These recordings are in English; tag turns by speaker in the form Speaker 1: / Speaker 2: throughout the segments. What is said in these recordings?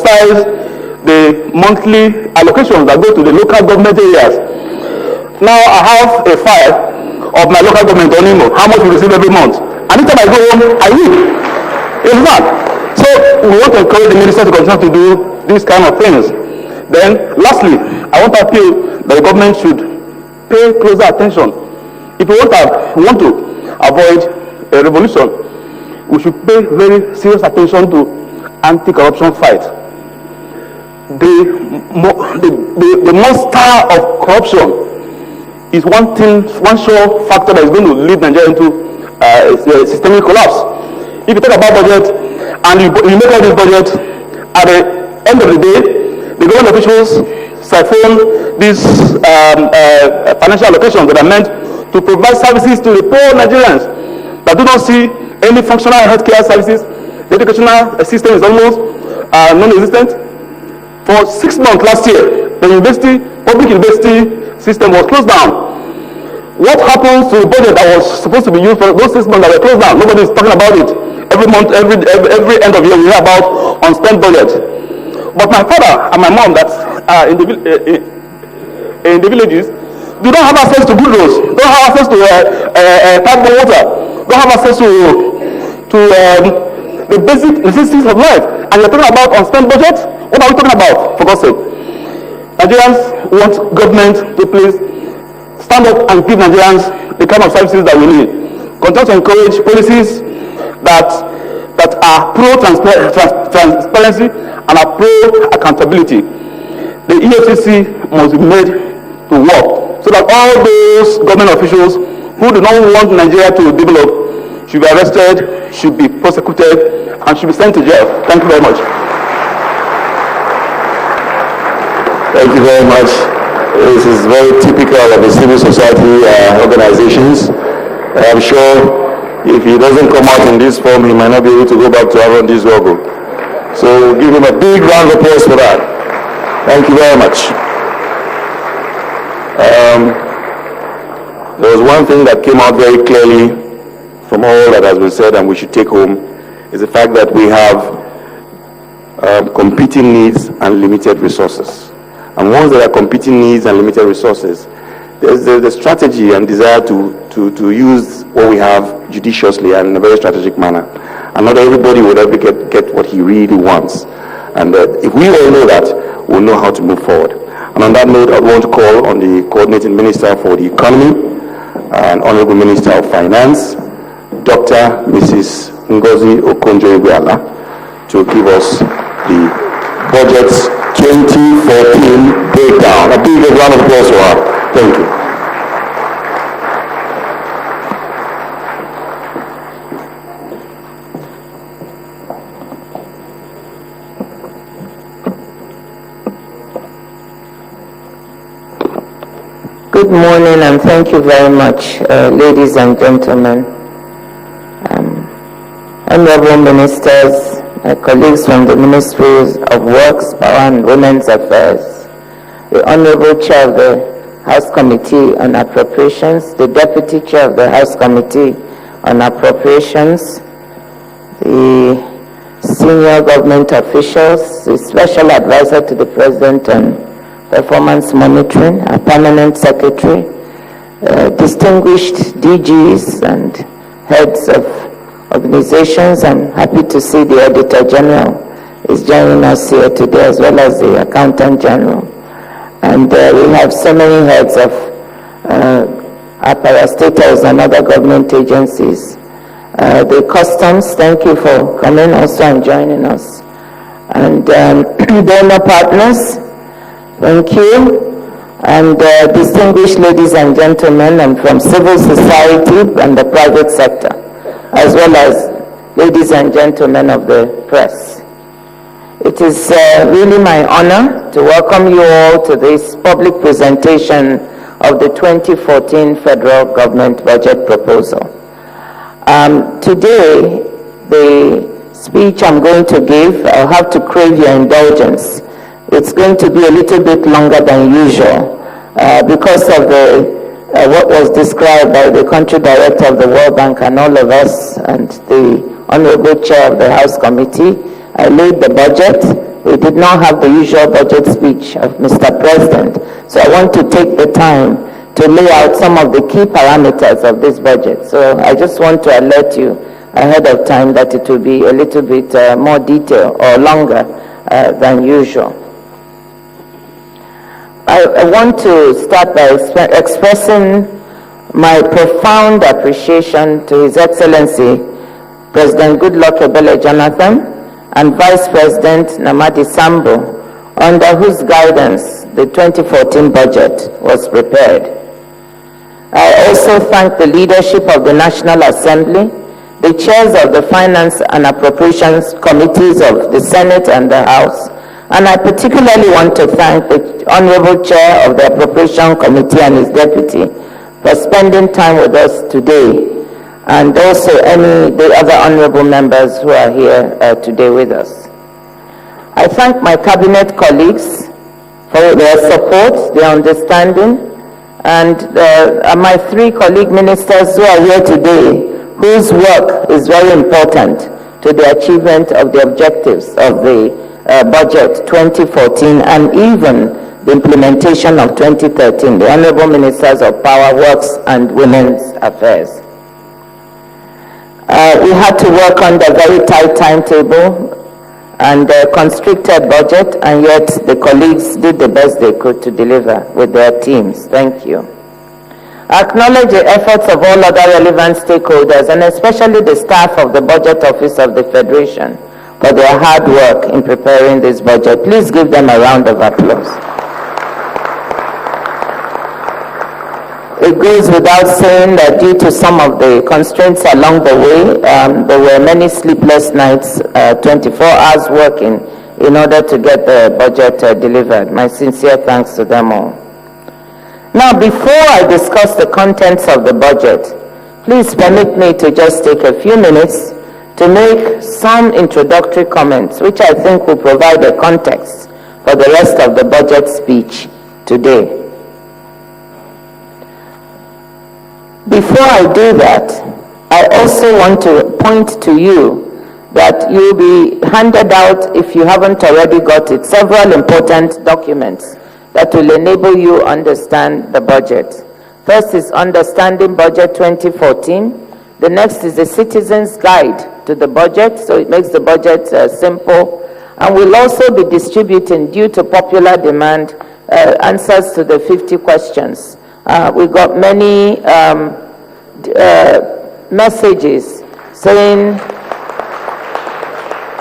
Speaker 1: exercise the monthly allocations that go to the local government areas. Now I have a file of my local government on email, how much we receive every month. Anytime I go home, I read. In fact, so we want to encourage the minister to continue to do these kind of things. Then, lastly, I want to appeal that the government should pay closer attention. If we want to avoid a revolution, we should pay very serious attention to anti-corruption fight. The monster of corruption is one sure factor that is going to lead Nigeria into systemic collapse. If you talk about budget and you make all this budget, at the end of the day, the government officials siphon these financial allocations that are meant to provide services to the poor Nigerians that do not see any functional healthcare services. The educational system is almost non-existent. For 6 months last year, the public university system was closed down. What happens to the budget that was supposed to be used for those 6 months that were closed down? Nobody is talking about it. Every month, every end of year, we hear about unspent budget. But my father and my mom, that are in the villages, do not have access to good roads, don't have access to tap water, don't have access to the basic necessities of life. And you're talking about unspent budget? What are we talking about, for God's sake? Nigerians want government to please stand up and give Nigerians the kind of services that we need. Continue to encourage policies that are pro-transparency and are pro-accountability. The EFCC must be made to work so that all those government officials who do not want Nigeria to develop should be arrested, should be prosecuted, and should be sent to jail. Thank you very much.
Speaker 2: Thank you very much. This is very typical of the civil society organizations. I'm sure if he doesn't come out in this form, he might not be able to go back to Aaron this struggle. So give him a big round of applause for that. Thank you very much. There was one thing that came out very clearly from all that has been said and we should take home, is the fact that we have competing needs and limited resources. And once there are competing needs and limited resources, there's the strategy and desire to use what we have judiciously and in a very strategic manner. And not everybody would ever get what he really wants. And if we all know that, we'll know how to move forward. And on that note, I want to call on the Coordinating Minister for the Economy and Honorable Minister of Finance, Dr. Mrs. Ngozi OKONJO-IWEALA, to give us the Budget's 2014 breakdown. A big round of applause for her. Thank you.
Speaker 3: Good morning and thank you very much, ladies and gentlemen. Honorable ministers, my colleagues from the Ministries of Works, Power and Women's Affairs, the Honorable Chair of the House Committee on Appropriations, the Deputy Chair of the House Committee on Appropriations, the senior government officials, the Special Advisor to the President on Performance Monitoring, our Permanent Secretary, distinguished DGs and heads of organizations. I'm happy to see the Auditor General is joining us here today, as well as the Accountant General. And we have so many heads of our parastatals and other government agencies. The Customs, thank you for coming also and joining us. And donor partners, thank you. And distinguished ladies and gentlemen, and from civil society and the private sector, as well as ladies and gentlemen of the press. It is really my honor to welcome you all to this public presentation of the 2014 federal government budget proposal. Today, the speech I'm going to give, I'll have to crave your indulgence. It's going to be a little bit longer than usual because of what was described by the country director of the World Bank and all of us and the Honorable Chair of the House Committee. I laid the budget we did not have the usual budget speech of Mr. President. So I want to take the time to lay out some of the key parameters of this budget. So I just want to alert you ahead of time that it will be a little bit more detailed or longer than usual. I want to start by expressing my profound appreciation to His Excellency President Goodluck Ebele Jonathan and Vice President Namadi Sambo, under whose guidance the 2014 budget was prepared. I also thank the leadership of the National Assembly, the chairs of the Finance and Appropriations Committees of the Senate and the House, and I particularly want to thank the Honorable Chair of the Appropriation Committee and his deputy for spending time with us today, and also the other honorable members who are here today with us. I thank my cabinet colleagues for their support, their understanding, and my three colleague ministers who are here today, whose work is very important to the achievement of the objectives of the budget 2014 and even the implementation of 2013, the Honorable Ministers of Power, Works and Women's Affairs. We had to work under a very tight timetable and a constricted budget, and yet the colleagues did the best they could to deliver with their teams. Thank you. I acknowledge the efforts of all other relevant stakeholders, and especially the staff of the Budget Office of the Federation, for their hard work in preparing this budget. Please give them a round of applause. It goes without saying that due to some of the constraints along the way, there were many sleepless nights, 24 hours working in order to get the budget delivered. My sincere thanks to them all. Now, before I discuss the contents of the budget, please permit me to just take a few minutes to make some introductory comments, which I think will provide a context for the rest of the budget speech today. Before I do that, I also want to point to you that you'll be handed out, if you haven't already got it, several important documents that will enable you understand the budget. First is Understanding Budget 2014. The next is the Citizen's Guide to the Budget, so it makes the budget simple. And we'll also be distributing, due to popular demand, answers to the 50 questions. We got many messages saying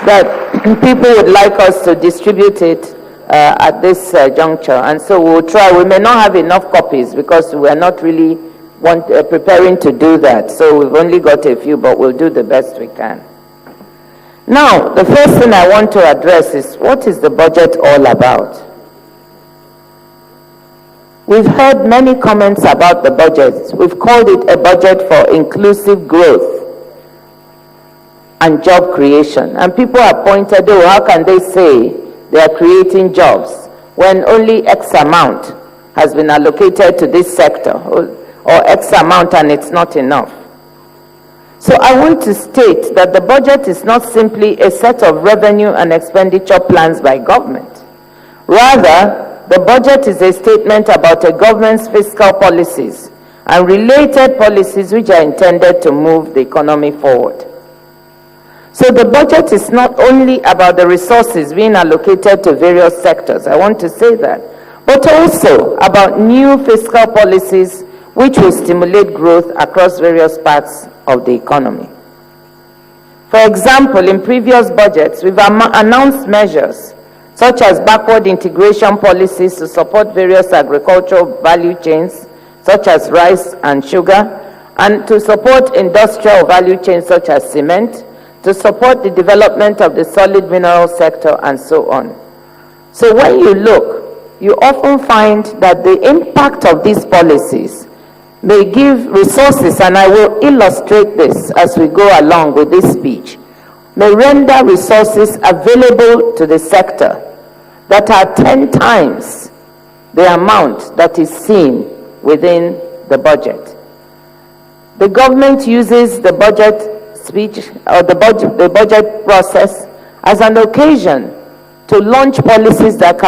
Speaker 3: that people would like us to distribute it at this juncture, and so we'll try. We may not have enough copies because we're not really preparing to do that, so we've only got a few, but we'll do the best we can. Now, the first thing I want to address is, what is the budget all about? We've heard many comments about the budget. We've called it a budget for inclusive growth and job creation. And people have pointed, oh, how can they say they are creating jobs when only X amount has been allocated to this sector, or X amount, and it's not enough? So I want to state that the budget is not simply a set of revenue and expenditure plans by government. Rather, the budget is a statement about a government's fiscal policies and related policies which are intended to move the economy forward. So the budget is not only about the resources being allocated to various sectors, I want to say that, but also about new fiscal policies which will stimulate growth across various parts of the economy. For example, in previous budgets, we've announced measures such as backward integration policies to support various agricultural value chains, such as rice and sugar, and to support industrial value chains such as cement, to support the development of the solid mineral sector, and so on. So when you look, you often find that the impact of these policies may give resources, and I will illustrate this as we go along with this speech, may render resources available to the sector that are 10 times the amount that is seen within the budget. The government uses the budget speech or the budget process as an occasion to launch policies that can